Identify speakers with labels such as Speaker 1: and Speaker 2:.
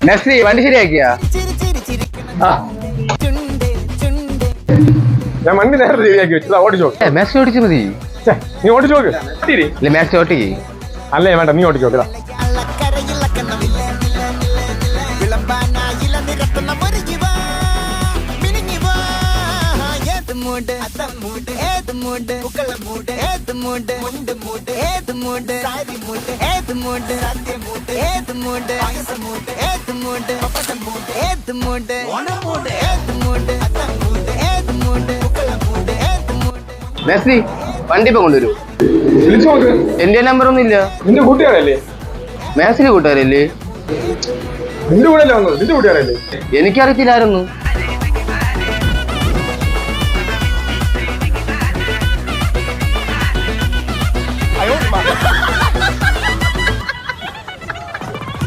Speaker 1: നസ്രി വണ്ടി ശരിയാക്കിയാ?
Speaker 2: ഞാൻ വണ്ടി നേരത്തെ ശരിയാക്കി വെച്ചതാ. ഓടിച്ചോ.
Speaker 1: മാക്സ് ഓടിച്ചു മതി.
Speaker 2: നീ ഓടിച്ചു നോക്ക്.
Speaker 1: മാക്സ് ഓട്ടി
Speaker 2: അല്ലേ വേണ്ട, നീ ഓടിച്ചു നോക്കിയതാ.
Speaker 1: നസ്രി വണ്ടി ഇപ്പൊ കൊണ്ടുവരൂ.
Speaker 2: വിളിച്ചു നോക്ക്.
Speaker 1: എന്റെ നമ്പർ ഒന്നും ഇല്ല.
Speaker 2: നിന്റെ കൂട്ടുകാരല്ലേ?
Speaker 1: മാക്സിന് കൂട്ടുകാരല്ലേ?
Speaker 2: നിന്റെ കൂടെ അല്ലേ വന്നത്? നിന്റെ കൂട്ടുകാരല്ലേ?
Speaker 1: എനിക്കറിയത്തില്ലായിരുന്നു.